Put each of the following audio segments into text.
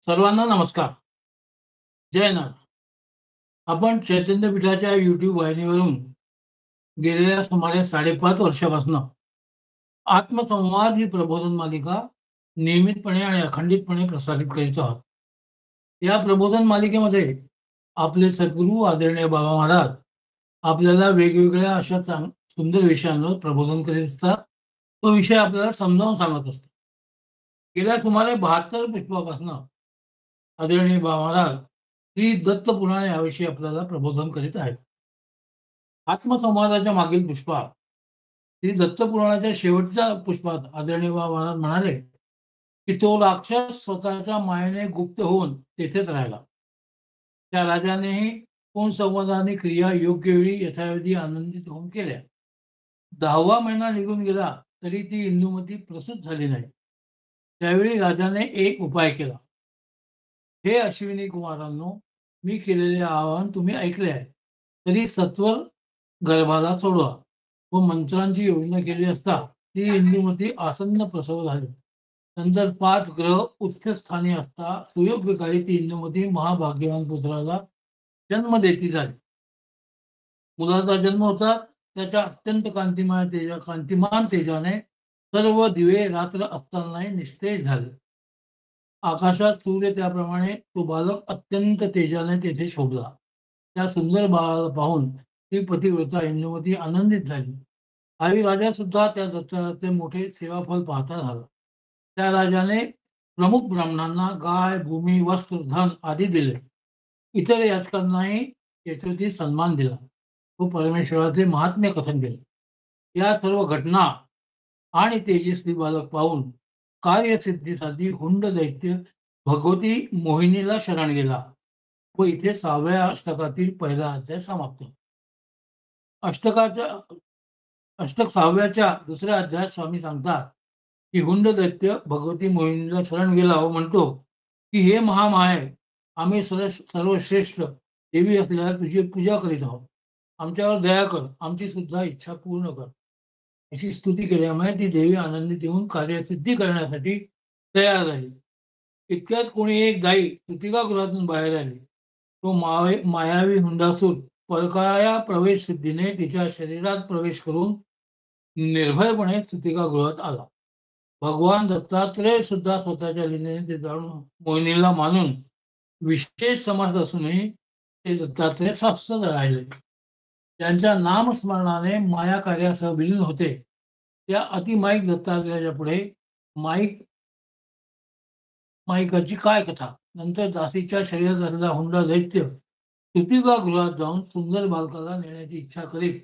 सर्वांना नमस्कार. जय नाथ. आपण चैतन्य पीठाच्या YouTube वाहिनीवरून गेलेल्या सुमारे 5.5 वर्षापासून आत्मसंवाद ही प्रबोधन मालिका नियमितपणे आणि अखंडितपणे प्रसारित करीत आहोत. या प्रबोधन मालिकेमध्ये आपले सद्गुरू आदरणीय बाबा महाराज आपल्याला वेगवेगळ्या अशा सुंदर विषयांवर प्रबोधन करीत असतात. तो विषय आपल्याला समजावून सांगत असतात. गेल्या सुमारे 72 पुष्पापासून आदरणीय बाबा महाराज श्री दत्त पुराण याविषयी आपल्याला प्रबोधन करीत आहेत. आत्मसंवादाच्या मागील पुष्पात श्री दत्त पुराणाच्या शेवटच्या पुष्पात आदरणीय बाबा महाराज म्हणाले की तो राक्षस स्वतःच्या मायेने गुप्त होऊन तेथेच राहिला. त्या राजानेही कोण संवादाने क्रिया योग्य वेळी यथाविधी आनंदित होऊन केल्या. 10वा महिना निघून गेला तरी ती इंदुमती प्रसूत झाली नाही. त्यावेळी राजाने एक उपाय केला. हे अश्विनी कुमारांनो, मी केलेले आवाहन तुम्ही ऐकले आहे. तरी सत्वर गर्भाला सोडवा व मंत्रांची योजना केली असता ती इंदुमती आसन्न प्रसव झाली. नंतर 5 ग्रह उच्चस्थानी असता सुयोग्य काळी ती इंदुमती महाभाग्यवान पुत्राला जन्म देती झाली. मुलाचा जन्म होता त्याच्या अत्यंत कांतिमान तेजाने सर्व दिवे रात्र असतानाही निस्तेज झाले. आकाशात सूर्य त्याप्रमाणे तो बालक अत्यंत तेजाने तेथे शोभला. त्या सुंदर बाळाला पाहून ती पतिव्रता इंदुमती आनंदित झाली. आई राजा सुद्धा त्या दत्ताचे मोठे सेवाफल पाहता झाला. त्या राजाने प्रमुख ब्राह्मणांना गाय, भूमी, वस्त्र, धन आदी दिले. इतर याचकांनाही यथोचित सन्मान दिला व परमेश्वराचे महात्म्य कथन केले. या सर्व घटना आणि तेजस्वी बालक पाहून कार्यसिद्धीसाठी हुंड दैत्य भगवती मोहिनीला शरण गेला व इथे 6व्या अष्टकातील पहिला अध्याय समाप्त. अष्टक 6व्याच्या दुसऱ्या अध्यायात स्वामी सांगतात की हुंड दैत्य भगवती मोहिनीला शरण गेला व म्हणतो की हे महामाये, आम्ही सर्वश्रेष्ठ देवी असलेल्या तुझी पूजा करीत आहोत. आमच्यावर दया कर, आमची सुद्धा इच्छा पूर्ण कर. अशी स्तुती केल्यामुळे ती देवी आनंदित येऊन कार्यसिद्धी करण्यासाठी तयार झाली. इतक्यात कोणी एक दाई स्तुतिकागृहातून बाहेर आली. तो मायावी हुंडासूर परकाया प्रवेश सिद्धीने तिच्या शरीरात प्रवेश करून निर्भयपणे स्तुतिकागृहात आला. भगवान दत्तात्रेय सुद्धा स्वतःच्या लीलेने ते जाणून मोहिनीला मानून विशेष समर्थ असूनही ते दत्तात्रेय स्वस्थ राहिले. त्यांच्या नामस्मरणाने माया कार्यासह विलीन होते. त्या अतिमाईक दत्तात्रेयाच्या पुढे माईकाची काय कथा. नंतर दासीच्या शरीरात झालेला हुंडा दैत्य स्तुतिकागृहात जाऊन सुंदर बालकाला नेण्याची इच्छा करीत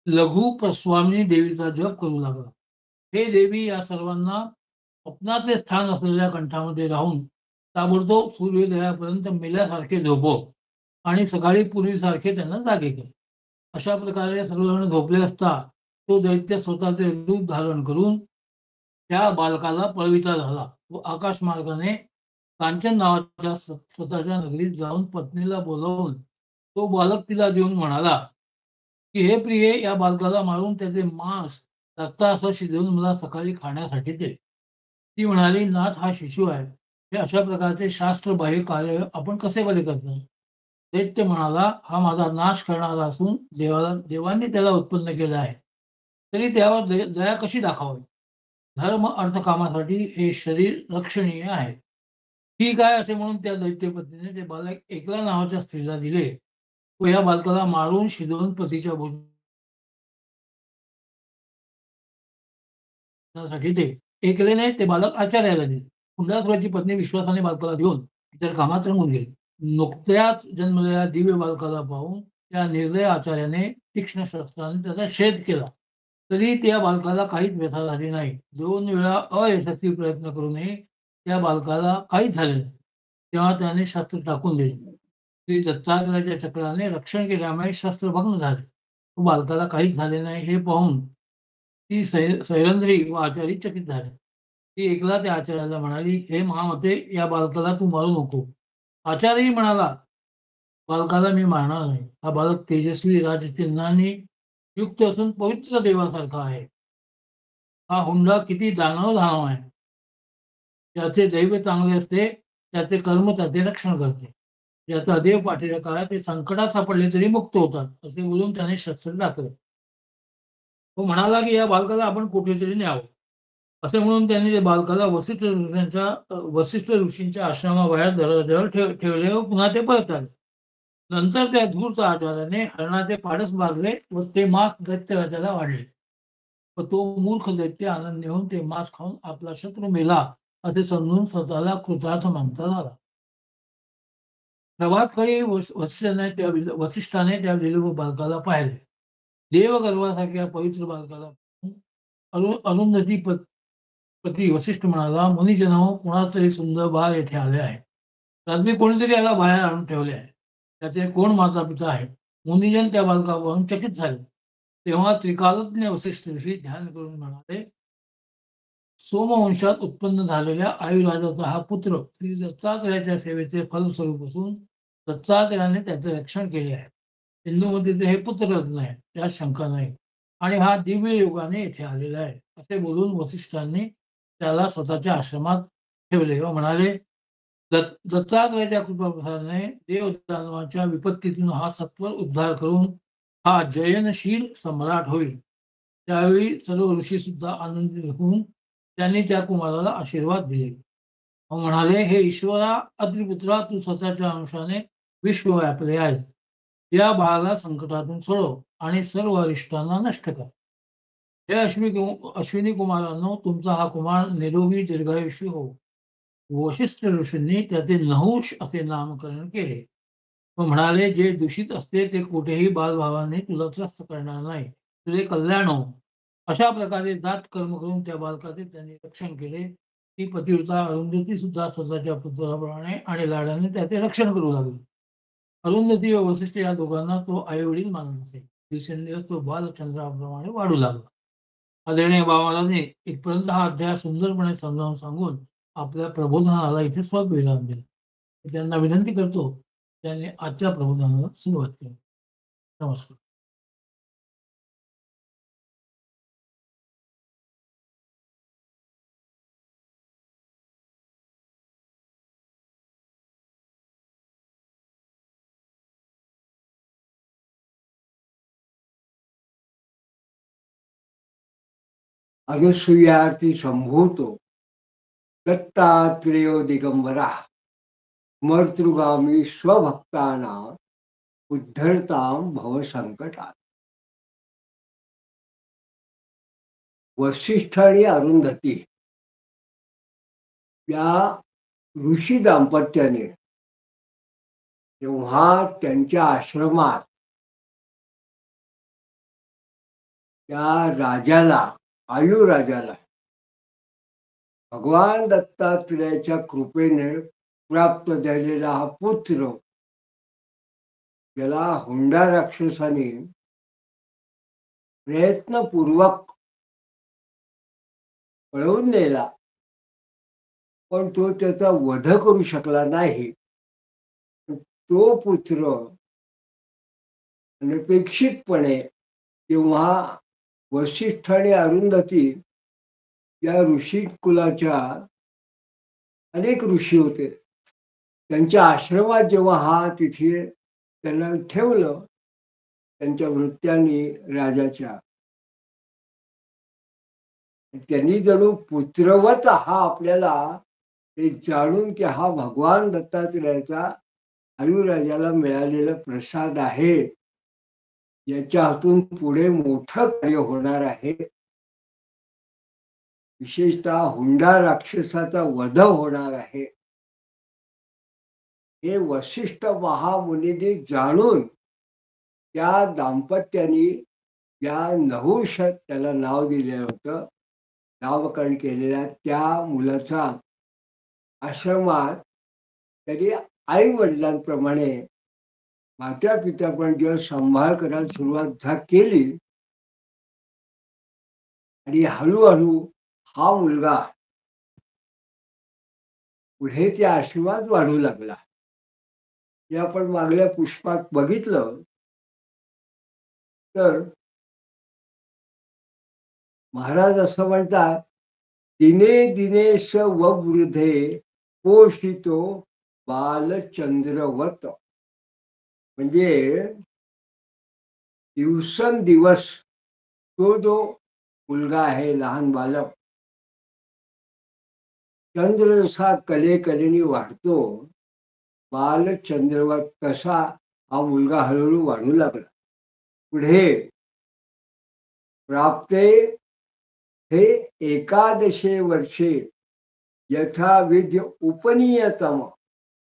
लघु प्रस्वामिनी देवीचा जप करू लागला. हे देवी, या सर्वांना स्वप्नाचे स्थान असलेल्या कंठामध्ये राहून ताबडतोब सूर्योदयापर्यंत मेल्यासारखे झोपव आणि सकाळी पूर्वीसारखे त्यांना जागे कर. अशा प्रकारे सर्वजण झोपले असता तो दैत्य स्वतःचे रूप धारण करून त्या बालकाला पळविता झाला व आकाश मार्गाने कांचन नावाच्या स्वतःच्या नगरीत जाऊन पत्नीला बोलावून तो बालक तिला देऊन म्हणाला की हे प्रिये, या बालकाला मारून त्याचे मांस रक्तासह शिजवून मला सकाळी खाण्यासाठी दे. ती म्हणाली, नाथ, हा शिशु आहे. हे अशा प्रकारचे शास्त्रबाह्य कार्य आपण कसे बरे करतो? दैत्य म्हणाला, हा माझा नाश करणारा असून देवांनी त्याला उत्पन्न केलं आहे, तरी त्यावर दया कशी दाखवावी? धर्म अर्थ कामासाठी हे शरीर रक्षणीय आहे. ठीक आहे असे म्हणून त्या दैत्यपत्नीने ते बालक एकला नावाच्या स्त्रीला दिले व या बालकाला मारून शिजवून पतीच्या भोजनासाठी ते एकलेने ते बालक आचार्याला दिले. हुंडासुराची पत्नी विश्वासाने बालकाला देऊन इतर कामात रंगून गेली. नुकत्याच जन्मलेल्या दिव्य बालकाला पाहून त्या निर्दय आचार्याने तीक्ष्ण शस्त्राने त्याचा छेद केला, तरी त्या बालकाला काहीच व्यथा झाली नाही. 2 वेळा अयशस्वी प्रयत्न करूनही त्या बालकाला काहीच झाले नाही. तेव्हा त्याने शस्त्र टाकून दिले. श्री दत्तात्रेयाच्या चक्राने रक्षण केल्यामुळे शस्त्र भग्न झाले व बालकाला काहीच झाले नाही. हे पाहून ती सैरंद्री व आचार्य चकित झाले. ती एकला त्या आचार्याला म्हणाली, हे महामते, या बालकाला तू मारू नको. आचार्यही म्हणाला, बालकाला मी मारणार नाही. हा बालक तेजस्वी राजचिन्हांनी युक्त असून पवित्र देवासारखा आहे. हा हुंडा किती दानव आहे. त्याचे दैव चांगले असते त्याचे कर्म त्याचे रक्षण करते. याचा देव पाठीला ते संकटात सापडले तरी मुक्त होतात असे बोलून त्याने शस्त्र टाकले. तो म्हणाला की या बालकाला आपण कुठेतरी न्यावं. असे म्हणून त्यांनी त्या बालकाला वसिष्ठ ऋषींच्या आश्रमाबाहेर दरवाज्यावर ठेवले व पुन्हा ते परत आले. नंतर त्या धूर्त आचार्याने हरणाचे पाडस बांधले व ते मांस दैत्यराजाला वाढले. व तो मूर्ख दैत्य आनंद घेऊन ते मांस खाऊन आपला शत्रू मेला असे समजून स्वतःला कृतार्थ मानता झाला. प्रभातकाळी वसिष्ठाने त्या विलूप बालकाला पाहिले. देवगर्भासारख्या पवित्र बालकाला अरुंधती पती वसिष्ठ म्हणाला, मुनिजनो, कुणातरी सुंदर बाळ येथे आले आहे. रात्री कोणीतरी याला बाहेर आणून ठेवले आहे. त्याचे कोण माता पिता आहेत? मुनिजन त्या बालकावरून चकित झाले. तेव्हा त्रिकालज्ञ वसिष्ठ ऋषी ध्यान करून म्हणाले, सोमवंशात उत्पन्न झालेल्या आयुराजाचा हा पुत्र श्री दत्तात्रयाच्या सेवेचे फलस्वरूप असून दत्तात्रयाने त्याचे रक्षण केले आहे. इंदुमतीचे हे पुत्रच नाही, त्यात शंका नाही. आणि हा दिव्य योगाने येथे आलेला आहे असे बोलून वसिष्ठांनी त्याला स्वतःच्या आश्रमात ठेवले व म्हणाले, दत्तात्रयाच्या कृपाप्रसादाने देवदानवाच्या विपत्तीतून हा सत्वर उद्धार करून हा जयनशील सम्राट होईल. त्यावेळी सर्व ऋषी सुद्धा आनंदित होऊन त्यांनी त्या कुमाराला आशीर्वाद दिले. म्हणाले, हे ईश्वरा, अत्रिपुत्रा, तू स्वतःच्या अंशाने विश्व व्यापले आहेस. या बाळाला संकटातून सोडव आणि सर्व अरिष्टांना नष्ट कर. हे अश्विनी कुमारांनो, तुमचा हा कुमार निरोगी दीर्घायुष्य हो. वशिष्ठ ऋषींनी त्याचे नहुष असे नामकरण केले व म्हणाले, जे दूषित असते ते कुठेही बालभावाने तुला त्रस्त करणार नाही, तुझे कल्याण हो. अशा प्रकारे दात कर्म करून त्या बालकाचे त्यांनी रक्षण केले. ती पतिव्रता अरुंधती सुद्धा स्वतःच्या पुत्राप्रमाणे आणि लाडाने त्याचे रक्षण करू लागली. अरुंधती व वसिष्ठ या दोघांना तो आईवडील मानत असे. दिवसेंदिवस तो बालचंद्राप्रमाणे वाढू लागला. आदरणीय बाबाने इथपर्यंत हा अध्याय सुंदरपणे समजावून सांगून आपल्या प्रबोधनाला इथे स्वविराम दिला. त्यांना विनंती करतो त्यांनी आजच्या प्रबोधनाला सुरुवात केली. नमस्कार. अनुसूयाती संभूतो दत्तात्रेयो दिगंबरा मर्तृगामी स्वभक्ताना उद्धरताम भव संकटात. वशिष्ठ आणि अरुंधती या ऋषी दाम्पत्याने तेव्हा त्यांच्या आश्रमात त्या राजाला, आयुराजाला भगवान दत्तात्रेयाच्या कृपेने प्राप्त झालेला हा पुत्र, ज्याला हुंडा राक्षसाने प्रयत्नपूर्वक पळवून नेला, पण तो त्याचा वध करू शकला नाही. तो पुत्र अनपेक्षितपणे तेव्हा वसिष्ठ आणि अरुंधती या ऋषी कुलाच्या अनेक ऋषी होते. त्यांच्या आश्रमात जेव्हा हा तिथे त्यांना ठेवलं, त्यांच्या वृत्त्यांनी राजाच्या, त्यांनी जणू पुत्रवत हा आपल्याला हे जाणून की हा भगवान दत्तात्रेयाचा आयुराजाला मिळालेला प्रसाद आहे, याच्या हातून पुढे मोठं कार्य होणार आहे, विशेषतः हुंडा राक्षसाचा वध होणार आहे, हे वशिष्ठ महामुनीने जाणून त्या दाम्पत्याने या नहुष त्याला नाव दिलेलं होतं, नामकरण केलेल्या त्या मुलाचा आश्रमात त्यांनी आई वडिलांप्रमाणे माता पिता पण जेव्हा सांभाळ करायला सुरुवात केली आणि हळूहळू हा मुलगा पुढे त्या आश्रमात वाढू लागला. हे आपण मागल्या पुष्पात बघितलं तर महाराज असं म्हणतात, दिने दिने स वृद्धे पोषितो बालचंद्रवत, म्हणजे दिवसेंदिवस तो जो मुलगा आहे, लहान बालक, चंद्र जसा कलेकलेने वाढतो, बालचंद्रवत तसा हा मुलगा हळूहळू वाढू लागला. पुढे प्राप्ते हे एकादशे वर्षे यथाविद्य उपनीयतम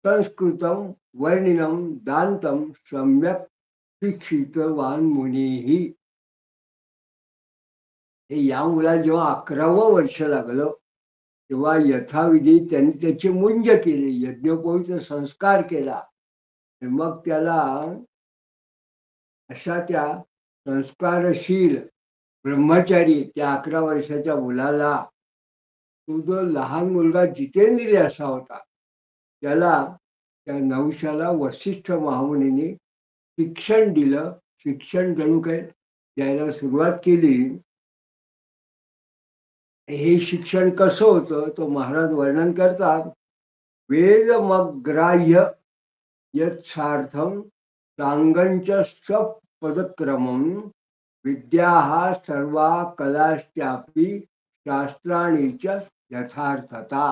संस्कृतम वर्णिनम दांतम सम्यक शिक्षितवान मुनीही. हे या मुलाला जेव्हा 11वं वर्ष लागलं तेव्हा यथाविधी त्यांनी त्याची मुंज केली, यज्ञोपवीत संस्कार केला. मग त्याला अशा त्या संस्कारशील ब्रह्मचारी त्या 11 वर्षाच्या मुलाला, तो जो लहान मुलगा जितेंद्रिय असा होता, त्याला त्या नहुशाला वसिष्ठ महामुनींनी शिक्षण दिलं. शिक्षण जणू काय द्यायला सुरुवात केली. हे शिक्षण कसं होतं तो महाराज वर्णन करतात. वेदमग्राह्य यत्सार्थम सांगंच सपदक्रमम विद्या सर्वा कलाश्चापि शास्त्राणीच यथार्थता.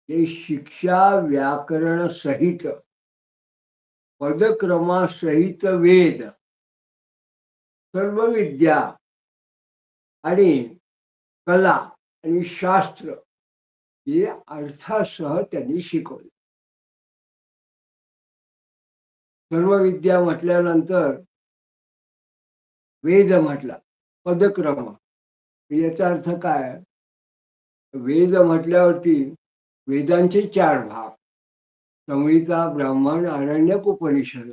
हे शिक्षा व्याकरण सहित पदक्रमासहित वेद, सर्व विद्या आणि कला आणि शास्त्र हे अर्थासह त्यांनी शिकवले. सर्व विद्या म्हटल्यानंतर वेद म्हटला, पदक्रम, याचा अर्थ काय? वेद म्हटल्यावरती वेदांचे 4 भाग, संहिता, ब्राह्मण, आरण्यक, उपनिषद.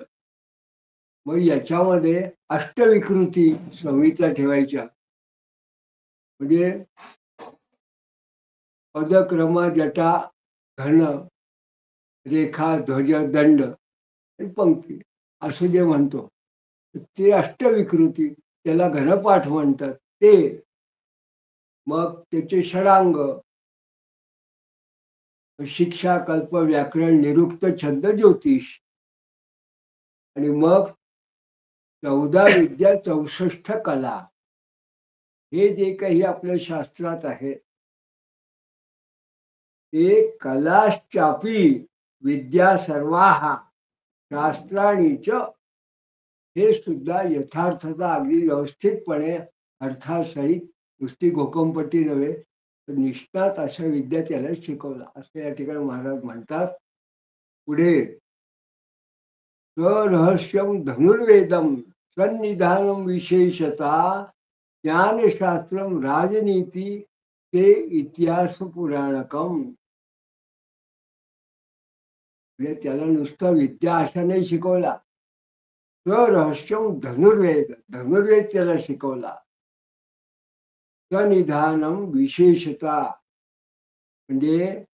मग याच्यामध्ये अष्टविकृती संहिता ठेवायच्या, म्हणजे पदक्रम, जटा, घन, रेखा, ध्वज, दंड आणि पंक्ती असं जे म्हणतो ते अष्टविकृती, त्याला घनपाठ म्हणतात. ते मग त्याचे षडांग, शिक्षा, कल्प, व्याकरण, निरुक्त, छंद, ज्योतिष, आणि मग 14 विद्या, 64 कला. हे जे काही आपल्या शास्त्रात आहे ते कलाश्चापी विद्या सर्वाहा शास्त्राणीच, हे सुद्धा यथार्थता अगदी व्यवस्थितपणे अर्थासहित, नुसती घोकंपट्टी नव्हे तर निष्ठात अशा विद्या त्याला शिकवला असं या ठिकाणी महाराज म्हणतात. पुढे रहस्यम धनुर्वेदम सन्निधानम विशेषता ज्ञानशास्त्रम राजनीती ते इतिहास पुराणकम. त्याला नुसतं विद्या अशा नाही शिकवला, रहस्यम धनुर्वेद, धनुर्वेद त्याला शिकवला. सनिधानम विशेषता, म्हणजे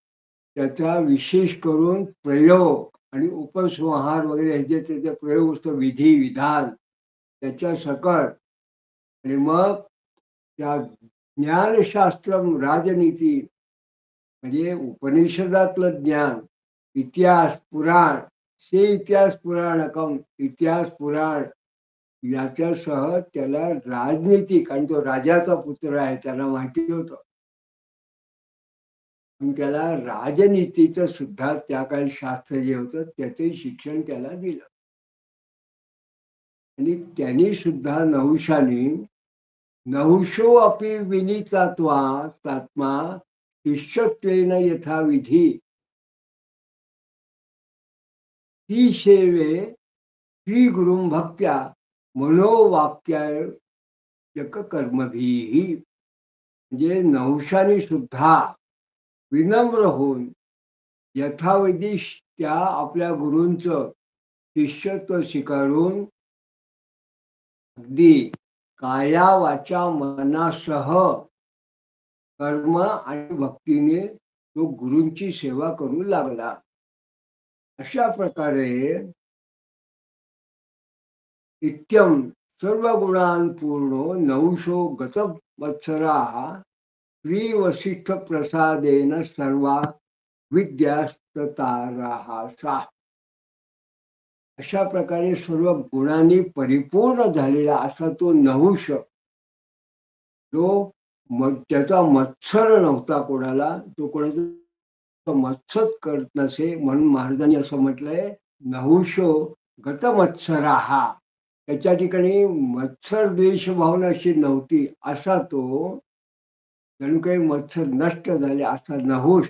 त्याचा विशेष करून प्रयोग आणि उपसंहार वगैरे ह्याचे त्याचे प्रयोग असतो, विधी विधान त्याच्या सकट. आणि मग त्या ज्ञानशास्त्र राजनीती, म्हणजे उपनिषदातलं ज्ञान, इतिहास पुराण, से इतिहास पुराणकम, इतिहास पुराण याच्यासह त्याला राजनीतिक, आणि तो राजाचा पुत्र आहे त्याला माहिती होतं, त्याला राजनीतीचं सुद्धा त्या काही शास्त्र जे होतं त्याचे शिक्षण त्याला दिलं. आणि त्यांनी सुद्धा नहुशाने नहुषो अपि विनीतात्मा शिष्यत्वेन यथाविधी ती सेवे श्री गुरुं भक्त्या मनोवाक्य कर्मभिही. म्हणजे नहुशाने सुद्धा विनम्र होऊन यथाविधी त्या आपल्या गुरूंचं शिष्यत्व स्वीकारून अगदी काया वाचा मनासह कर्म आणि भक्तीने तो गुरूंची सेवा करू लागला. अशा प्रकारे इत्यम सर्व गुणान पूर्णो नहुषो गत वत्सरा श्री वसिष्ठ प्रसादेन सर्वा विद्यास्तताराहा. अशा प्रकारे सर्व गुणांनी परिपूर्ण झालेला असा तो नहुष, जो त्याचा मत्सर नव्हता कोणाला, तो कोणाचा मत्सर करत नसे, म्हणून महाराजांनी असं म्हटलंय नहुषो गतमत्सराहा. त्याच्या ठिकाणी मत्सर द्वेष भावना अशी नव्हती, असा तो जणू काही मत्सर नष्ट झाले असा नहुष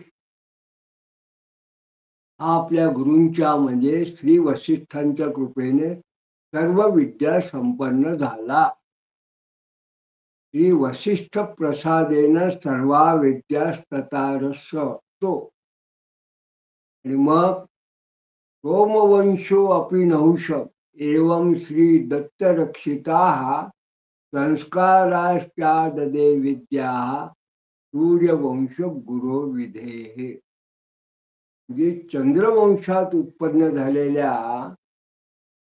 हा आपल्या गुरूंच्या म्हणजे श्री वसिष्ठांच्या कृपेने सर्व विद्या संपन्न झाला. श्री वसिष्ठ प्रसादेन सर्वा विद्यास्ततारस तो. आणि मग सोमवंशो अपि नहुष एवं श्री दत्त रक्षिता संस्काराश्चा ददे विद्या सूर्यवंश गुरो विधेहे. म्हणजे चंद्रवंशात उत्पन्न झालेल्या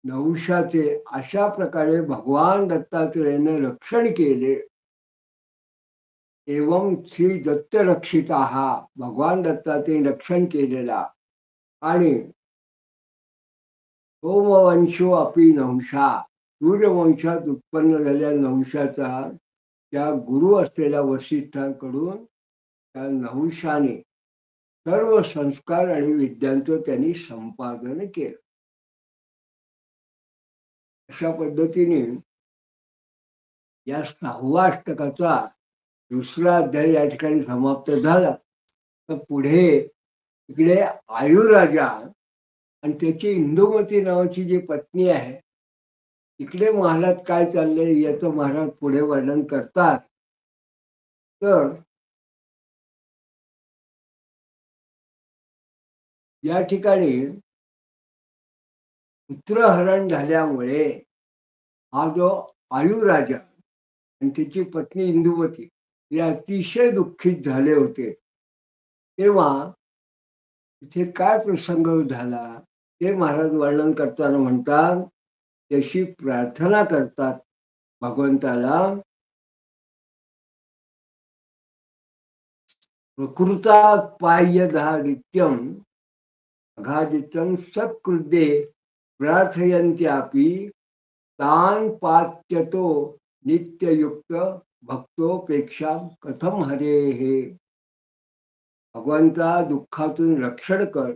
नहुषाचे अशा प्रकारे भगवान दत्तात्रेयाने रक्षण केले. एवं श्री दत्त रक्षिता भगवान दत्तात्रेय रक्षण केलेला. आणि सोमवंशो अपि नहुषा सूर्यवंशात उत्पन्न झालेल्या नहुषाचा त्या गुरु असलेल्या वसिष्ठांकडून त्या नहुषाने सर्व संस्कार आणि विद्यांचं त्यांनी संपादन केलं. अशा पद्धतीने या 6व्या अष्टकाचा दुसरा अध्याय या ठिकाणी समाप्त झाला. तर पुढे इकडे आयुराजा आणि त्याची इंदुमती नावाची जी पत्नी आहे, इकडे महाराज काय चाललंय याचं महाराज पुढे वर्णन करतात. तर या ठिकाणी पुत्रहरण झाल्यामुळे हा जो आयुराजा आणि त्याची पत्नी इंदुमती हे अतिशय दुःखित झाले होते. तेव्हा इथे काय प्रसंग झाला ते महाराज वर्णन करताना म्हणतात, त्याची प्रार्थना करतात भगवंताला. प्रकृता पाय्यधादित्यम अघादित्यम सत्कृदे प्रार्थयन्त्यापि तान पात्यतो नित्ययुक्त भक्तोपेक्षा कथम हरे हे. भगवंता दुःखातून रक्षण कर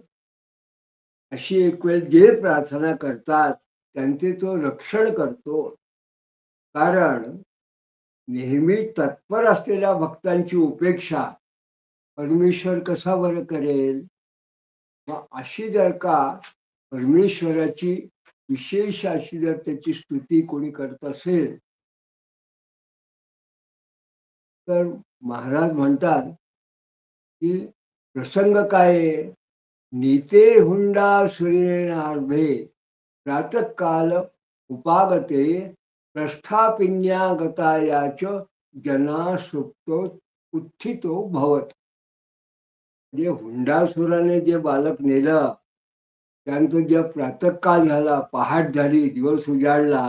अशी एक वेळ जे प्रार्थना करतात त्यांचे तो रक्षण करतो. कारण नेहमी तत्पर असलेल्या भक्तांची उपेक्षा परमेश्वर कसा बरं करेल. अशी जर का परमेश्वराची विशेष अशी जर त्याची स्तुती कोणी करत असेल तर महाराज म्हणतात की प्रसंग काय, नीते हुंडा सूर्यनार्भे प्रातःकाल उपागते प्रस्थापिन्यागतायाच जना सुप्तो उत्थितो भवत. जे हुंडासुराने जे बालक नेलं त्यानंतर जे प्रातःकाल झाला, पहाट झाली, दिवस उजाडला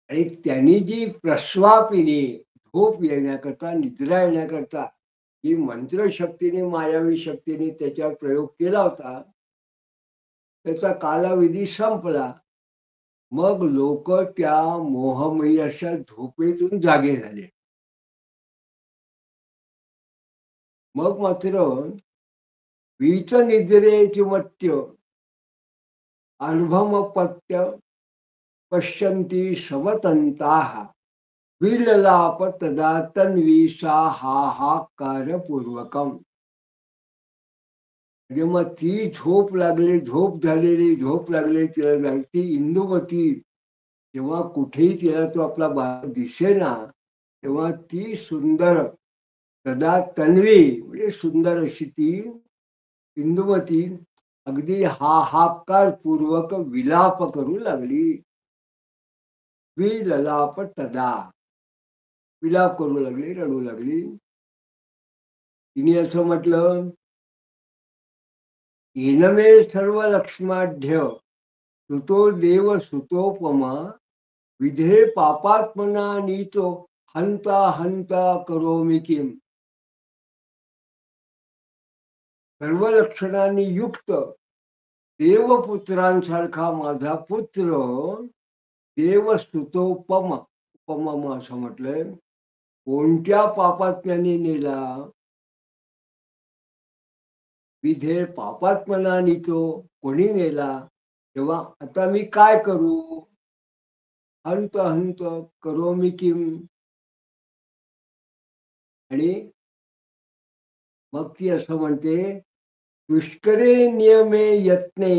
आणि त्यांनी जी प्रस्वापिनी झोप येण्याकरता निद्रा येण्याकरता ही मंत्रशक्तीने मायावी शक्तीने त्याच्यावर प्रयोग केला होता, त्याचा कालावधी संपला. मग लोक त्या मोहमयी अशा झोपेतून जागे झाले. मग मात्र वीत निद्रेची मत्य अनुभमपत्य पश्यन्ति समतंताः विललाप तदा तन्वी हाहाकारपूर्वकम. म्हणजे मग ती झोप लागली, झोप झालेली, झोप लागली तिला लागली. ती इंदुमती जेव्हा कुठेही तिला तो आपला बाळ दिसेना तेव्हा ती सुंदर तदा तन्वी म्हणजे सुंदर अशी ती इंदुमती अगदी हाहाकार पूर्वक विलाप करू लागली. विललाप तदा विलाप करू लागली, रडू लागली. तिने असं म्हटलं, येनमे सर्व लक्ष्माढ्य सुतो देव सुतोपमा विधे पापात्मना नीतो हंता हंता करोमि किम. सर्व लक्षणांनी युक्त देवपुत्रांसारखा माझा पुत्र देवस्तुतोपम, उपमम असं म्हटलंय. कोणत्या पापात्म्याने नेला? विधे पापात्मना नीतो, कोणी नेला? तेव्हा आता मी काय करू? हंत हंत करोमि किम. आणि मग ती असं म्हणते, दुष्करे नियमे यत्ने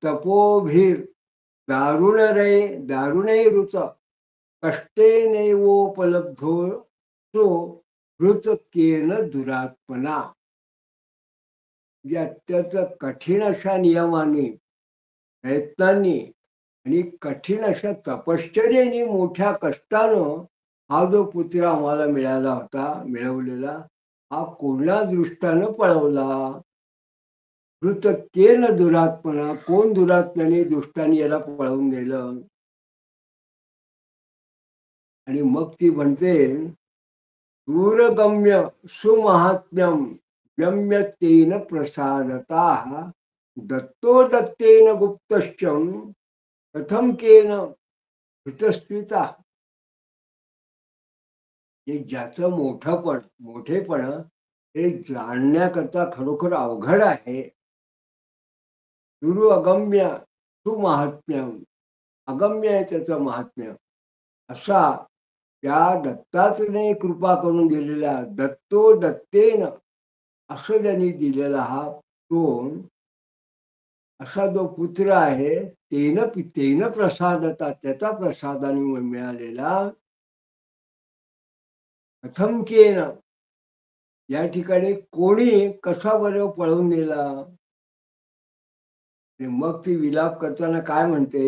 तपोभिर दारुणैरुच कष्टेनैवोपलब्धो तो हृतकेन दुरात्मना. म्हणजे अत्यंत कठीण अशा नियमाने, प्रयत्नांनी आणि कठीण अशा तपश्चर्येने, मोठ्या कष्टानं हा जो पुत्र आम्हाला मिळाला होता, मिळवलेला, हा कोणा दृष्टानं पळवला? हृतकेन दुरात्मना, कोण दुरात्म्याने, दुष्टाने याला पळवून नेलं? आणि मग ती म्हणते, दूरगम्य सुमहात्म्यम गम्यतेन प्रसादता दत्तो दत्तेन गुप्तश्चम कथम केन हृतस्थिता. हे ज्याचं मोठेपण हे जाणण्याकरता खरोखर अवघड आहे. गुरु अगम्य सुमहात्म्यम, अगम्य आहे त्याचं महात्म्य. असा त्या दत्तात्रने कृपा करून दिलेला, दत्तो दत्तेन असं ज्यांनी दिलेला हा तो असा जो पुत्र आहे, तेन प्रसादता, त्याचा प्रसादाने मिळालेला. कथम केन, या ठिकाणी कोणी कसा बरं पळवून नेला? मग ती विलाप करताना काय म्हणते,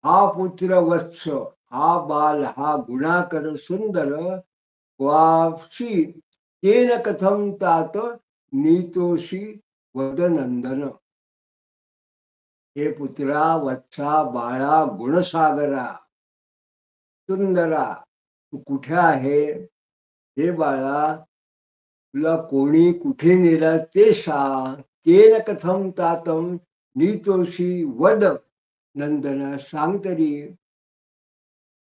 हा पुत्र वत्स, हा बाल, हा गुणाकर सुंदर वापसी केन कथम तात नीतोषी वदनंदन. हे पुत्रा, वत्सा, बाळा, गुणसागरा, सुंदरा, तू कुठे आहे? हे बाळा, तुला कोणी कुठे नेला ते सांग. केन कथम तातम नीतोषी वद नंदन, सांग तरी.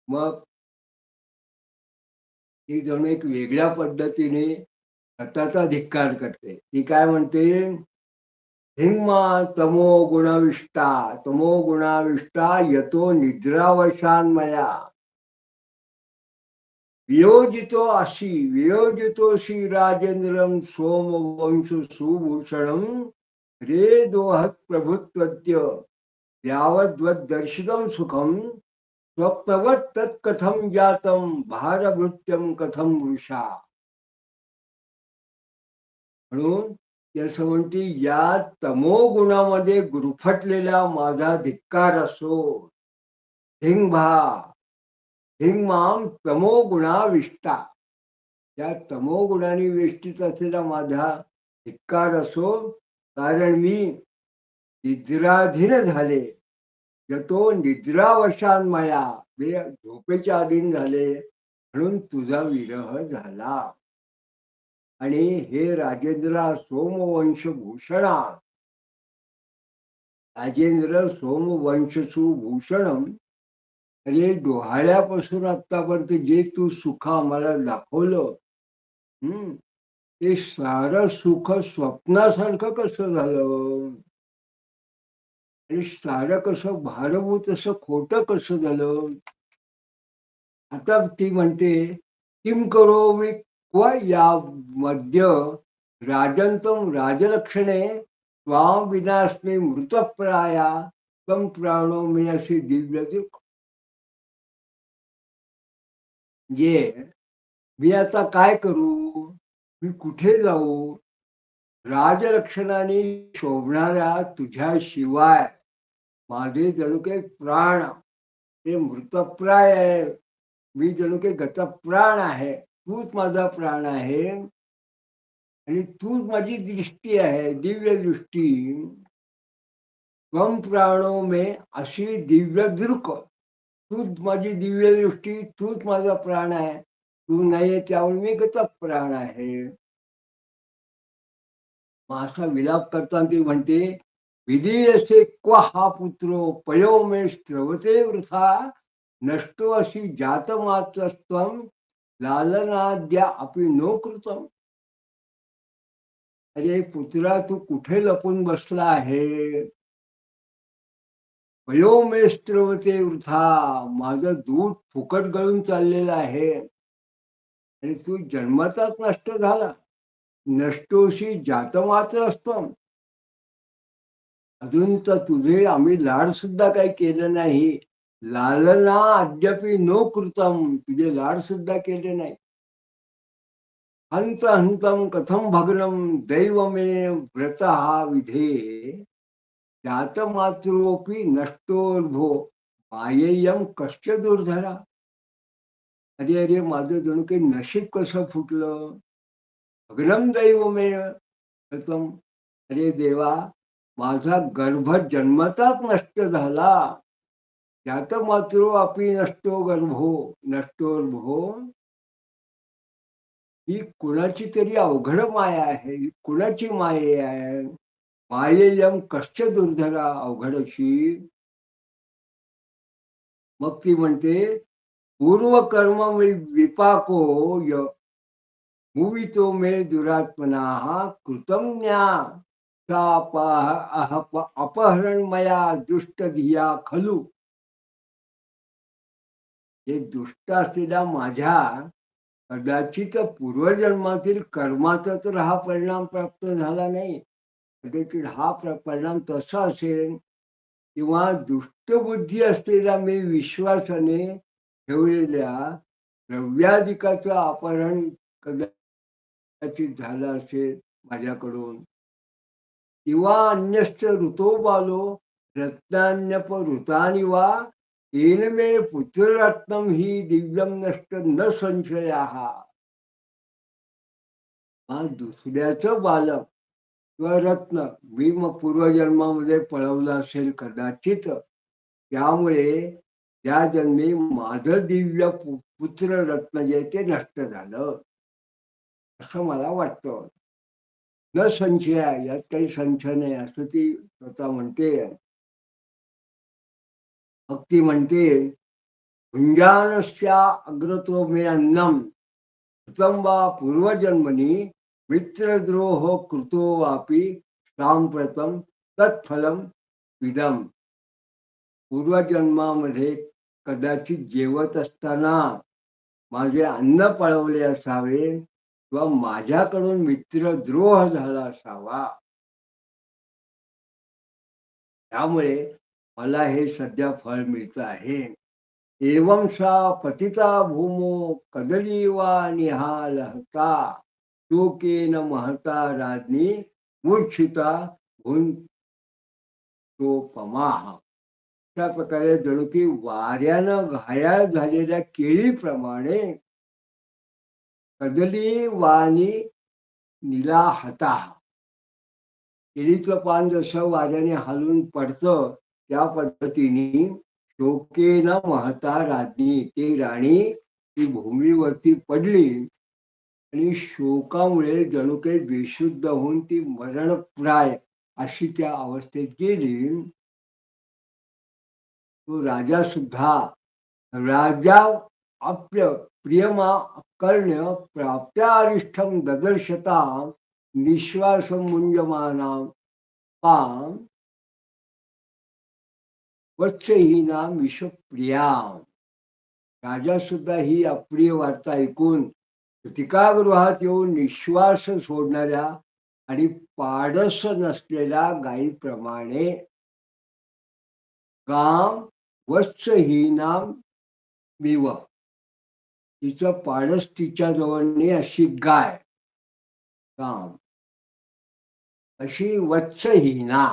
मग ती जणू एक वेगळ्या पद्धतीने स्वतःचा धिक्कार करते. ती काय म्हणते, हिंमा तमो गुणाविष्टा यतो निद्रावशान्मया वियोजितोषी राजेंद्रम सोमवंश सुभूषणम रे दोहत प्रभुत्वद्य यावद्वद्दर्शितम सुखम स्वप्नवत तत्कथम जातम भारभृत्यम कथम वृषा. म्हणून ते असं म्हणते, या तमोगुणामध्ये गुरफटलेला माझा धिक्कार असो. हिंभा हिंगमाम तमोगुणाविष्टा, त्या तमोगुणाने वेष्टीत असलेला माझा धिक्कार असो. कारण मी निद्राधीन झाले, यतो निद्रावशान्मया, मी झोपेच्या अधीन झाले, म्हणून तुझा विरह झाला. आणि हे राजेंद्र सोमवंश भूषणा, राजेंद्र सोमवंशसु भूषणम, अरे डोहाळ्यापासून आतापर्यंत जे तू सुख आम्हाला दाखवलं, ते सारं सुख स्वप्नासारखं कसं झालं? आणि सारं कसं भारभूत, असं खोटं कसं झालं? आता ती म्हणते, किम करो मी क्व या मध्य राजंतम राजलक्षणे त्वाम विनास्मी मृतप्राया तम प्राणो मी अशी दिव्य. म्हणजे मी आता काय करू? मी कुठे जाऊ? राजलक्षणाने शोभणाऱ्या तुझ्याशिवाय माझे जणू काही प्राण हे मृतप्राय आहे. मी जणू काही गतप्राण आहे. तूच माझा प्राण आहे आणि तूच माझी दृष्टी आहे, दिव्य दृष्टी. त्वम प्राणो मे, अशी दिव्य दृक, तूच माझी दिव्य दृष्टी, तूच माझा प्राण आहे, तू नाहीये त्यामुळे मी कसा प्राण आहे. मग असा विलाप करताना ती म्हणते, विधी असे क्व हा पुत्रो पयो मे स्रवते वृथा नष्टो अशी जातमात्रस्त्वं लालनाद्या अपि नो कृतम. अरे पुत्रा, तू कुठे लपून बसला आहे? पयो मे स्रवते वृथा, माझं दूध फुकट गळून चाललेलं आहे आणि तू जन्मताच नष्ट झाला. नष्टोशी जातमात्र असतो. अजून तर तुझे आम्ही लाड सुद्धा काही केलं नाही. लालना अद्यापि नो कृतम, तुझे लाड सुद्धा केले नाही. हंत हंतम कथम भग्नम दैवमे व्रत हा विधे जातमात्रोपी नष्टोर्भो मायेयम कश्च दुर्धरा. अरे अरे, माझं जणू काही नशीब कसं फुटलं. भग्नम दैवमे व्रतम. अरे देवा, माझा गर्भ जन्मताच नष्ट झाला. त्यात मात्र अपि नष्टो गर्भो नष्टोर्भो. ही कुणाची तरी अवघड माया आहे. ही कुणाची माये आहे? मायेयम कश्च दुर्धरा, अवघड अशी. मग ती म्हणते, पूर्वकर्म विपाको य मुवितो मे दुरात्मना कृतम्या अपहरण मया दुष्ट धिया खलू. हे दुष्ट असलेल्या माझ्या कदाचित पूर्वजन्मातील कर्माचा तर हा परिणाम प्राप्त झाला नाही. कदाचित हा परिणाम तसा असेल, किंवा दुष्टबुद्धी असलेल्या मी विश्वासाने ठेवलेल्या द्रव्याधिकाचं अपहरण कदाचित झालं असेल माझ्याकडून. किंवा अन्यश्च ऋतो बालो रत्नान्यपऋतानि वा येन मे पुत्ररत्नम ही दिव्यम नष्ट न संशयाः. हा दुसऱ्याचं बालक किंवा रत्न मी मग पूर्वजन्मामध्ये पळवलं असेल कदाचित. त्यामुळे त्या जन्मी माझं दिव्य पुत्र रत्न जे ते नष्ट झालं असं मला वाटतं. न संशय, यात काही संशय नाही असं ती स्वतः म्हणते. मग ती म्हणते, भुंजानस्या अग्रतो मे अन्नम कृतं वा पूर्वजन्मनी मित्रद्रोह कृतो वापि सांप्रतम तत्फलम विदम. पूर्वजन्मामध्ये कदाचित जेवत असताना माझे अन्न पळवले असावे किंवा माझ्याकडून मित्रद्रोह झाला असावा. त्यामुळे मला हे सध्या फळ मिळतं आहे. एवं सा पतिता भूमो कदलीवा निहालहता शोकेन महता राज्ञी मूर्छिता भूंतोपमाः. अशा प्रकारे जणू की वाऱ्यानं घायाळ झालेल्या केळीप्रमाणे कदली वाणी निलाहता. केळीचं पान जसं वाऱ्याने हलून पडतं त्या पद्धतीने शोकेन महता राज्ञी, ती राणी ती भूमीवरती पडली आणि शोकामुळे जणू काही बेशुद्ध होऊन ती मरणप्राय अशी त्या अवस्थेत गेली. तो राजा सुद्धा राजा आपल्या प्रियमा कर्ण्य प्राप्त्यारिष्ठम ददर्शता निश्वासम मुंजमाना पाम वत्सहीना विषप्रिया. राजा सुद्धा ही अप्रिय वार्ता ऐकून टीकागृहात येऊन निश्वास सोडणाऱ्या आणि पाडस नसलेल्या गायीप्रमाणे काम वत्सहीनाम मिव. तिचं पाडस तिच्या जवळ नाही अशी गाय. काम अशी वत्सहीना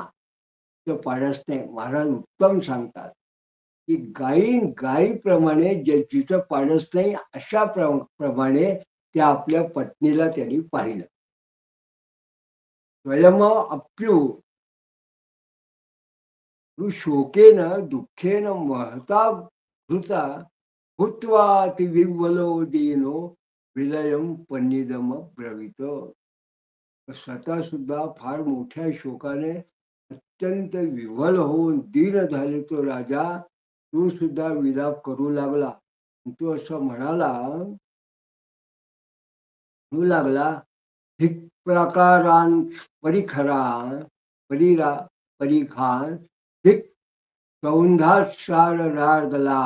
पाडस नाही. महाराज उत्तम सांगतात की गायीप्रमाणे जिचं पाडस नाही अशा प्रमाणे त्या आपल्या पत्नीला त्यांनी पाहिलं. स्वयं अप्यू शोकेन दुःखेन महता धृता भूत्वा ती विह्वलो दीनो विलयम पन्निदम ब्रवीत. स्वतः सुद्धा फार मोठ्या शोकाने अत्यंत विव्हल होऊन दीन झाले तो राजा तो सुद्धा विलाप करू लागला. तो असं म्हणू लागला धिक प्रकारान परिखरा परिरा परिखान धिक सौंधाक्षार रागला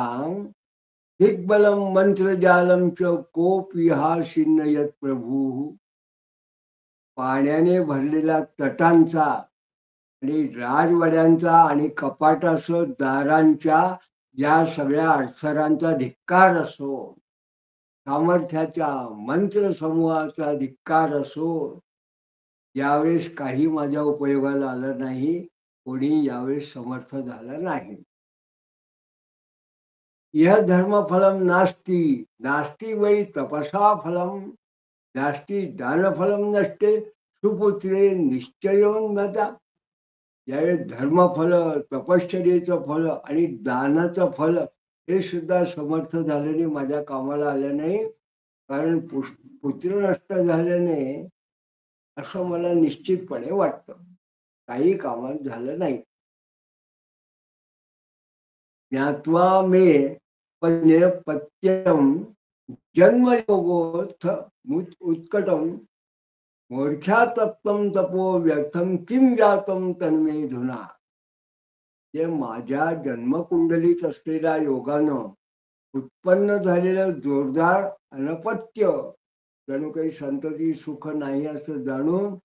दिग्बलम मंत्रजालम च कोपिहा शिन्नयत प्रभू. पाण्याने भरलेल्या तटांचा आणि राजवाड्यांचा आणि कपाटासह दारांच्या या सगळ्या अडसरांचा धिक्कार असो, सामर्थ्याच्या मंत्र समूहाचा धिक्कार असो, यावेळेस काही माझ्या उपयोगाला आलं नाही. कोणी यावेळेस समर्थ झालं नाही. यह धर्मफलम नास्ति नास्ति वै तपसा फलम नास्ति दानफलम नसते सुपुत्रे निश्चयोन्नता. यावेळेस धर्मफल, तपश्चर्येचं फल आणि दानाचं फल हे सुद्धा समर्थ झाल्याने माझ्या कामाला आलं नाही. कारण पुत्र नष्ट झाल्याने असं मला निश्चितपणे वाटतं काही कामात झालं नाही. ज्ञात्वा मे पत्यम जन्मयोगोत्थ उत्कटम मूर्ख्या तत्वम तपो व्यर्थम किम जातम तन्मे धुना. जे माझ्या जन्मकुंडलीत असलेल्या योगानं उत्पन्न झालेलं जोरदार अनपत्य जणू काही संतती सुख नाही असं जाणून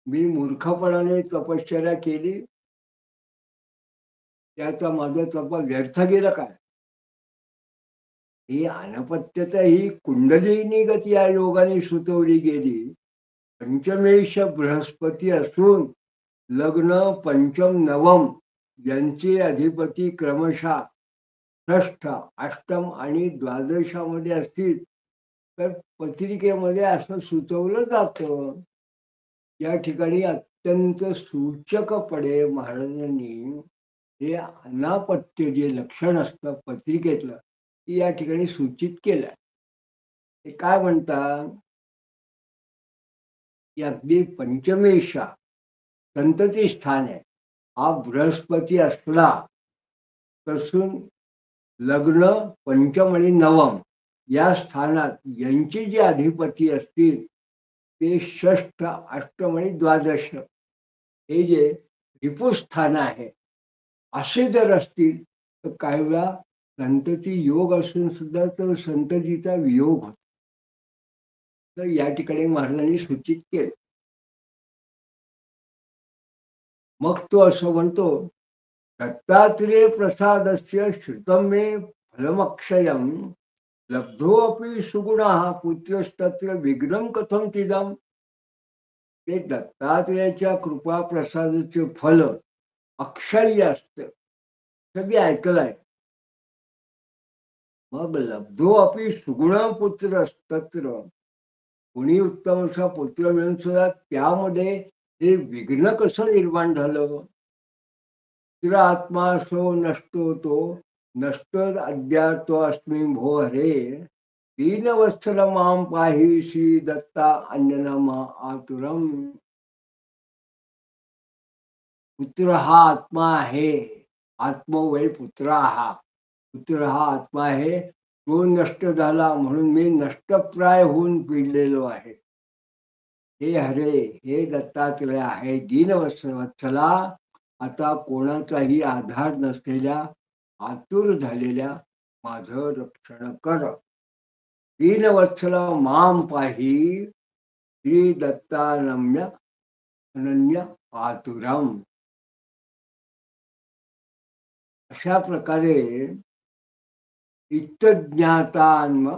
मी मूर्खपणाने तपश्चर्या केली. त्याचा माझा तप व्यर्थ गेला काय. ही अनपत्यता ही कुंडलिनी गती या योगाने सुचवली गेली. पंचमेश बृहस्पती असून लग्न पंचम नवम यांचे अधिपती क्रमशः षष्ठ, अष्टम आणि द्वादशामध्ये असतील तर पत्रिकेमध्ये असं सुचवलं जातं. या ठिकाणी अत्यंत सूचकपणे महाराजांनी हे अनापत्य जे लक्षण असतं पत्रिकेतलं ते या ठिकाणी सूचित केलं. ते काय म्हणतात की अगदी पंचमेशा संतती स्थान आहे. हा बृहस्पती असला तसून लग्न पंचम आणि नवम या स्थानात यांची जी अधिपती असतील ते षष्ठ, अष्टम आणि द्वादश हे जे रिपुस्थान आहे असे जर असतील तर काही वेळा संतती योग असून सुद्धा तो संततीचा वियोग होतो. तर या ठिकाणी महाराजांनी सूचित केलं. मग तो असं म्हणतो दत्तात्रेय प्रसादस्य श्रुतम मे फलमक्षयम लब्धोपि सुगुणः पुत्रस्तत्र विघ्नं कथं तिदम. ते दत्तात्रेयाच्या कृपा प्रसादाचे फल अक्षय असतं सगळे ऐकलंय. मग लब्धो अपि सुगुण पुत्र तत्र कुणी उत्तम असा पुत्र मिळून सुद्धा त्यामध्ये हे विघ्न कसं निर्माण झालं. स्थिर आत्मा सो नष्टो तो नष्ट अज्ञातो अस्मि भो हरे दीन वत्सल माम पाहि श्री दत्ता अंजनम आतुरम. पुत्र हा आत्मा आहे. आत्मो वै पुत्र हा पुत्र हा आत्मा आहे. तो नष्ट झाला म्हणून मी नष्टप्राय होऊन पिडलेलो आहे. हे हरे हे दत्तात्रेय आहे दीनवत्सला आता कोणाचाही आधार नसलेल्या आतुर झालेल्या माझं रक्षण कर. दीनवत्सला माम पाहि श्री दत्तानम्य अनन्य आतुरम. अशा प्रकारे इत्तज्ञातान्म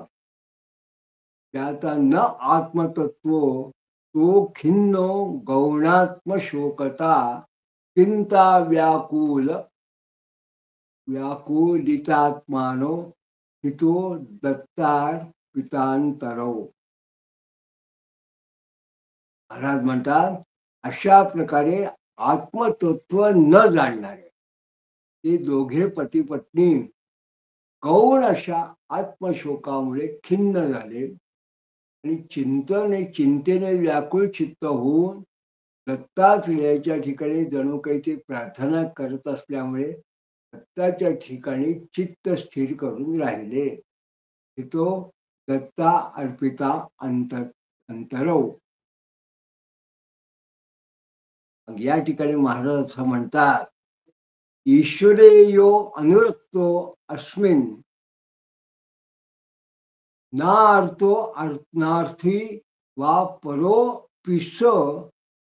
ज्ञाता न आत्मतत्व तो खिन्नो गौणात्म शोकता चिंता व्याकुलितात्मानो हितो दत्तार पितांतरो. महाराज म्हणतात अशा प्रकारे आत्मतत्व न जाणणारे ते दोघे पती पत्नी गौण अशा आत्मशोकामुळे खिन्न झाले आणि चिंतेने व्याकुळ चित्त होऊन दत्तात्रेयाच्या ठिकाणी जणू काही ते प्रार्थना करत असल्यामुळे दत्ताच्या ठिकाणी चित्त स्थिर करून राहिले. तो दत्ता अर्पिता अंतरव. या ठिकाणी महाराज असं म्हणतात, ईश्वरे यो अनुरक्तो अस्मिन नार्थी वा परो पिस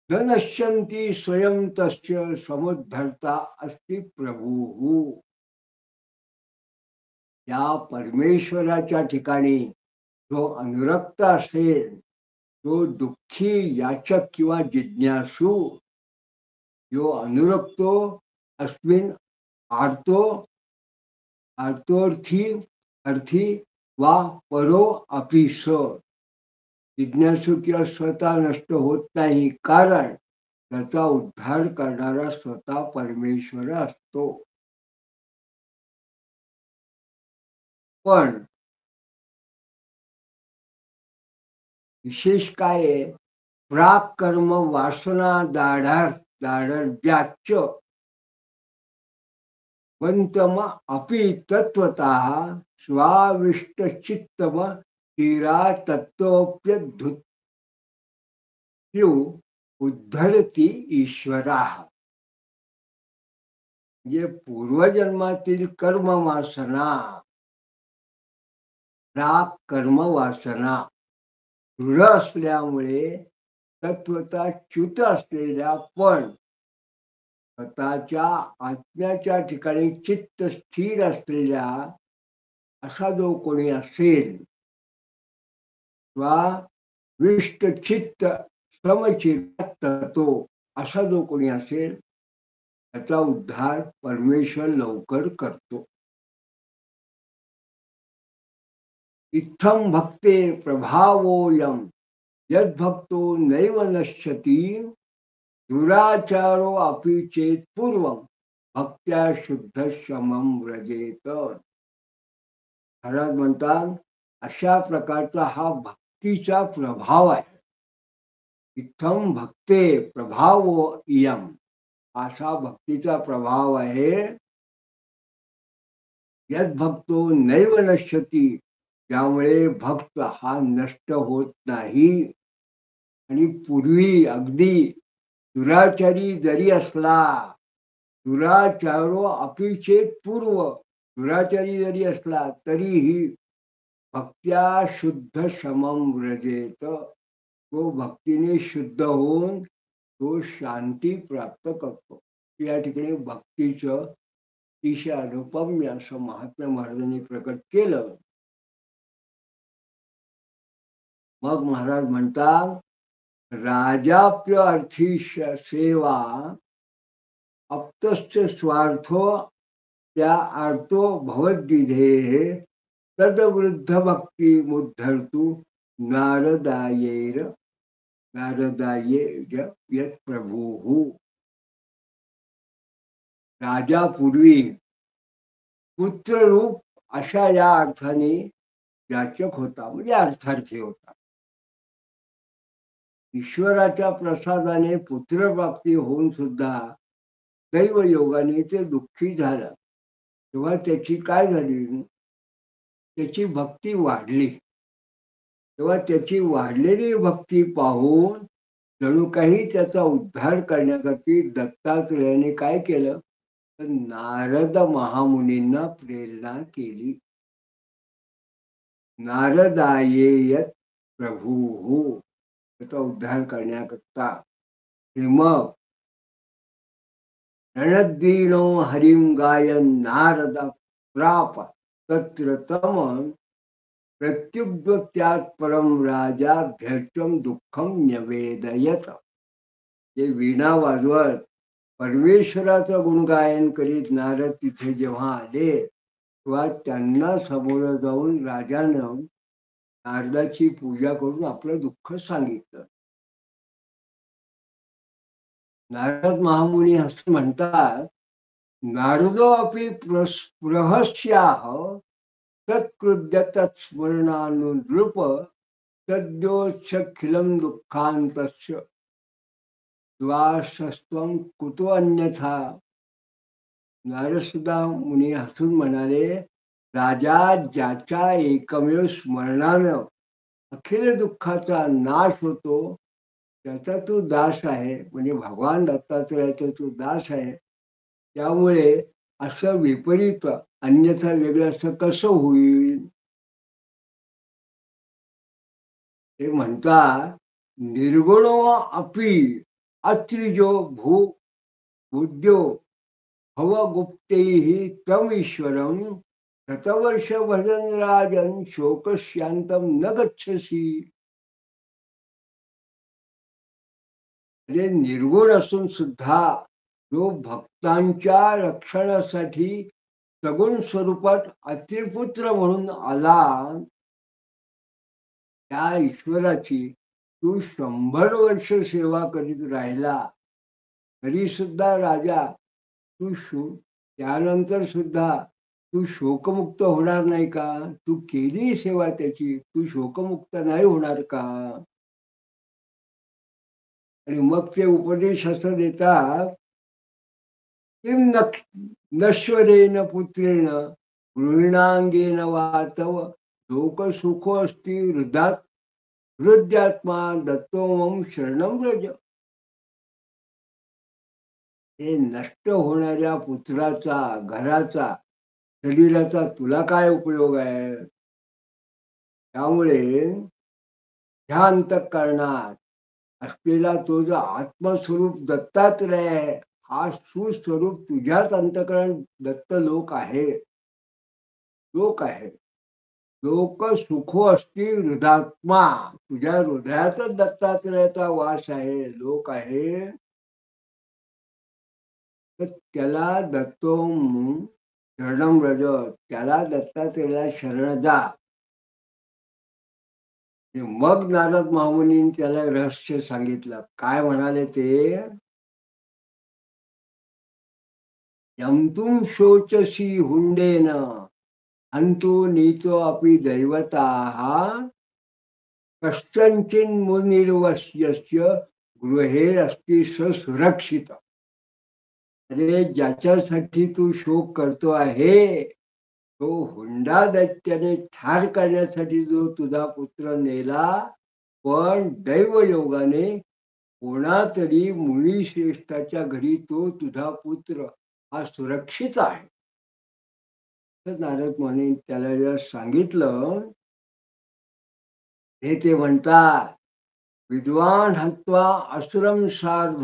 न नश्यन्ति स्वयं तस्य समुद्धरता अस्ति प्रभुः. या परमेश्वराच्या ठिकाणी जो अनुरक्त असेल, तो दुःखी याचक किंवा जिज्ञासू, जो अनुरक्तो अस्मिन अर्थी वा परो अपिस, जिज्ञासू किंवा स्वतः नष्ट होत नाही, कारण त्याचा उद्धार करणारा स्वतः परमेश्वर असतो. पण विशेष काय आहे, प्राक कर्म वासना दाढर्याच वंतम अपि तत्वतः स्वाविष्टचित्तम तीरा तत्वप्यधुत्यु उद्धरती ईश्वरा. म्हणजे पूर्वजन्मातील कर्म वासना, प्राक कर्म वासना दृढ असल्यामुळे तत्वता च्युत असलेल्या पण स्वतःच्या आत्म्याच्या ठिकाणी चित्त स्थिर असलेल्या असा जो कोणी असेल, किंवा विष्टचित्त समचित्त तो असा जो कोणी असेल, त्याचा उद्धार परमेश्वर लवकर करतो. इत्थम भक्ते प्रभावोयम यद्भक्तो नैव नश्यति दुराचारो अपि चेत पूर्वं भक्त्या शुद्ध शमम व्रजेत. महाराज म्हणतात, अशा प्रकारचा हा भक्तीचा प्रभाव आहे. इत्थम भक्ते प्रभावो इयम, असा भक्तीचा प्रभाव आहे. यद्भक्तो नैव नश्यति, त्यामुळे भक्त हा नष्ट होत नाही. आणि पूर्वी अगदी दुराचारी जरी असला, दुराचारो अपिचेत पूर्व, दुराचारी जरी असला तरीही भक्त्या शुद्ध शमम व्रजेत, तो भक्तीने शुद्ध होऊन तो शांती प्राप्त करतो. या ठिकाणी भक्तीचं अतिशय अनुपम्य असं महात्मा महाराजांनी प्रकट केलं. मग महाराज म्हणतात, राजाप्य अर्थी सेवा अप्तस्य स्वार्थो त्या आर्तो भवद्विधे तदवृद्ध भक्ती मुद्धर्तु नारदायेर यत् प्रभुः. राजा पूर्वी पुत्ररूप अशा या अर्थाने याचक होता, म्हणजे अर्थार्थी होता. ईश्वराच्या प्रसादाने पुत्रप्राप्ती होऊन सुद्धा दैव योगाने ते दुःखी झालं. तेव्हा त्याची काय झाली, त्याची भक्ती वाढली. तेव्हा त्याची वाढलेली भक्ती पाहून जणू काही त्याचा उद्धार करण्यासाठी दत्तात्रेयाने काय केलं, तर नारद महामुनींना प्रेरणा केली. नारदायेयत प्रभुः, त्याचा उद्धार करण्याकरता. मग रणदीनो हरिम गायन नारद प्राप तत्र तम प्रत्युग्त्यात परम राजा भ्यर्चम दुःखम न्यवेदयत. हे वीणा वाजवत परमेश्वराचं गुणगायन करीत नारद तिथे जेव्हा आले, तेव्हा त्यांना समोर जाऊन राजानं नारदाची पूजा करून आपलं दुःख सांगितलं. नारद महामुनी असं म्हणतात, नारदो अपि प्रहस्याह तत्कृद्यत स्मरणानुरूप सद्योच्छखिलं दुःखान्तस्य द्वासस्त्वं कुतो अन्यथा. नारदसुद्धा मुनी हसून म्हणाले, राजा ज्याच्या एकमेव स्मरणानं अखिल दुःखाचा नाश होतो त्याचा तू दास आहे, म्हणजे भगवान दत्तात्रयाचा तू दास आहे. त्यामुळे असं विपरीत अन्यथा वेगळं असं कसं होईल. ते म्हणतात, निर्गुणो अपि अत्रिजो भू बुद्ध्यो भवगुप्तैः तम ईश्वरम शतवर्ष भजन राजन शोकशांतम न गच्छसी. म्हणजे निर्गुण असून सुद्धा जो भक्तांच्या रक्षणासाठी सगुण स्वरूपात अतिपुत्र म्हणून आला, त्या ईश्वराची तू 100 वर्ष सेवा करीत राहिला तरी सुद्धा राजा तू त्यानंतर सुद्धा तू शोकमुक्त होणार नाही का. तू केली सेवा त्याची, तू शोकमुक्त नाही होणार का. आणि मग ते उपदेश असं देतात, किम नश्वरेण पुत्रेण गृहिणांगेन वा तव लोक सुखो अस्ति हृद्यात्मा दत्तो मम शरणम व्रज. हे नष्ट होणाऱ्या पुत्राचा, घराचा, शरीराचा तुला काय उपयोग आहे. त्यामुळे ह्या अंतःकरणात असलेला तो जो आत्मस्वरूप दत्तात्रय आहे, हा सुस्वरूप तुझ्याच अंतःकरण दत्त लोक आहे. लोक आहे, लोक सुखो असती हृदात्मा, तुझ्या हृदयातच दत्तात्रयाचा वास आहे, लोक आहे. तर त्याला दत्तो शरणम व्रज, त्याला दत्तात्रयाला शरण जा. मग नारद महामुनींनी त्याला रहस्य सांगितलं. काय म्हणाले ते, यमतुम शोचसी हुंडेन अंतु नीतो अपि दैवताः कश्चन मुनिर्वश्यस्य गृहे अस्ति सुरक्षित. अरे ज्याच्यासाठी तू शोक करतो आहे, तो हुंडा दैत्याने ठार करण्यासाठी जो तुझा पुत्र नेला, पण दैवयोगाने कोणातरी मुनी श्रेष्ठाच्या घरी तो तुझा पुत्र हा सुरक्षित आहे. तर नारद मुनी त्याला जर सांगितलं, हे ते म्हणतात, विद्वान हत्वा असुरम सार्ध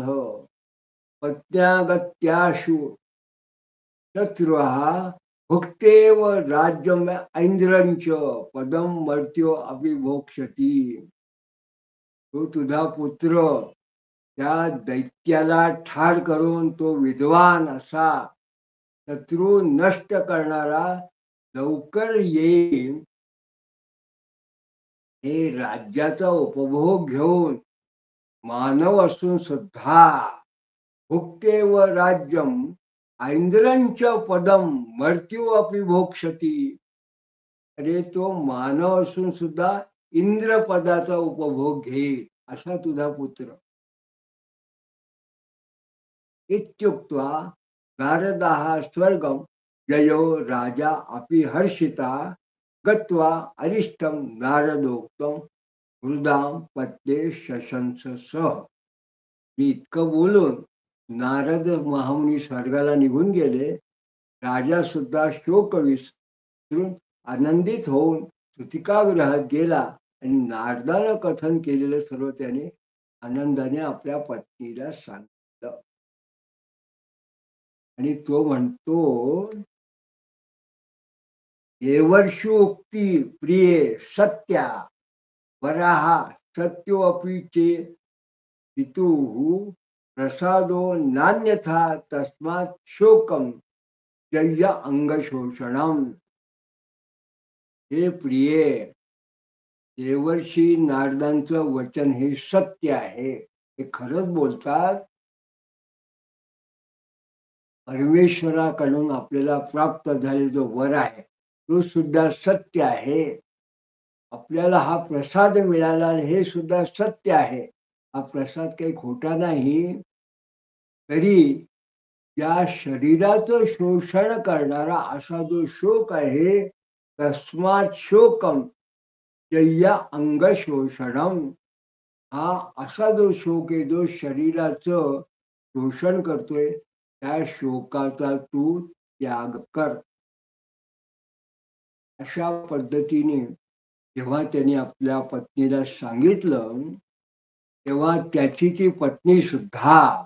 पत्न्यागत्याशु शत्रुः भुक्तेव राज्यम ऐंद्रंच पदम मर्त्यो अभिभोक्षती. तो तुझा पुत्र त्या दैत्याला ठार करून तो विद्वान असा शत्रू नष्ट करणारा लवकर येईल. हे राज्याचा उपभोग घेऊन मानव असून सुद्धा भुक्तेव राज्यम ऐंद्रंच पदम मृत्यू अपि भोक्षती. अरे तो मानव असून सुद्धा इंद्र पदाचा उपभोग घेईल असा तुझा पुत्र. इत्युक्त्वा नारदाः स्वर्गम जयो राजा अपि हर्षिता गत्वा अरिष्टम नारदोक्तम हृदाम पत्ते शशंस सह. इतकं बोलून नारद महामुनी स्वर्गाला निघून गेले. राजा सुद्धा शोक विसरून आनंदित होऊन सुतिकागृहात गेला आणि नारदानं कथन केलेलं सर्व त्याने आनंदाने आपल्या पत्नीला सांगितलं. आणि तो म्हणतो, देवर्षोक्ती प्रिये सत्या वराहा सत्यो अपि चे पितुः प्रसादो नान्यथा तस्मात् शोकम जय्य अंगशोषणम. हे प्रिये, देवर्षी नारदांचं वचन हे सत्य आहे, हे खरंच बोलतात. परमेश्वराकडून आपल्याला प्राप्त झालेला जो वर आहे तो सुद्धा सत्य आहे. आपल्याला हा प्रसाद मिळाला हे सुद्धा सत्य आहे. हा प्रसाद काही खोटा नाही. तरी या शरीराचं शोषण करणारा असा जो शोक आहे, तस्मात् शोकम यय्या अंग शोषणम, हा असा जो शोक आहे जो शरीराचं शोषण करतोय, त्या शोकाचा तू त्याग कर. अशा पद्धतीने जेव्हा त्यांनी आपल्या पत्नीला सांगितलं, तेव्हा त्याची ती पत्नी सुद्धा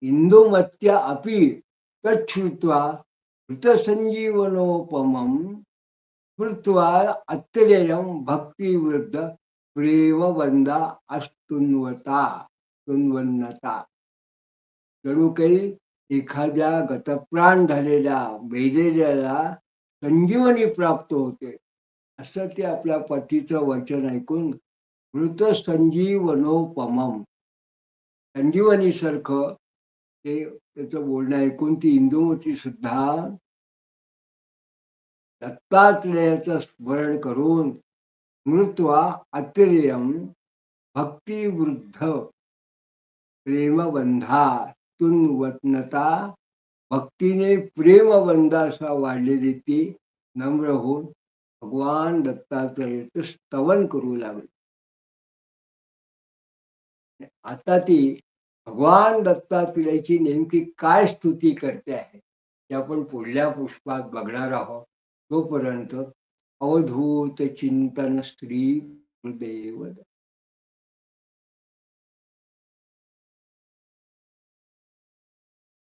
इंदुमत्या अपि तच्छ्रुत्वा मृतसंजीवनोपमं कृत्वा अत्ययं भक्तिवृद्ध प्रेमबंधा अस्तुन्वता तुन्वन्नता. जणू काही एखाद्या गतप्राण झालेल्या मेलेल्याला संजीवनी प्राप्त होते, असं ते आपल्या पतीचं वचन ऐकून मृत संजीवनोपमम, संजीवनी सारखं ते त्याचं बोलणं ऐकून ती इंदुमती सुद्धा दत्तात्रेयाचं स्मरण करून मृत्वा अतिरेयम भक्तिवृद्ध प्रेमबंधा तुन्वनता, भक्तीने प्रेमबंध असा वाढलेली ती नम्र होऊन भगवान दत्तात्रेयाचं स्तवन करू लागली. आता ती भगवान दत्तात्रेयाची नेमकी काय स्तुती करते आहे ते आपण पुढल्या पुष्पात बघणार आहोत. तोपर्यंत अवधूत चिंतन श्री गुरुदेव दत्त.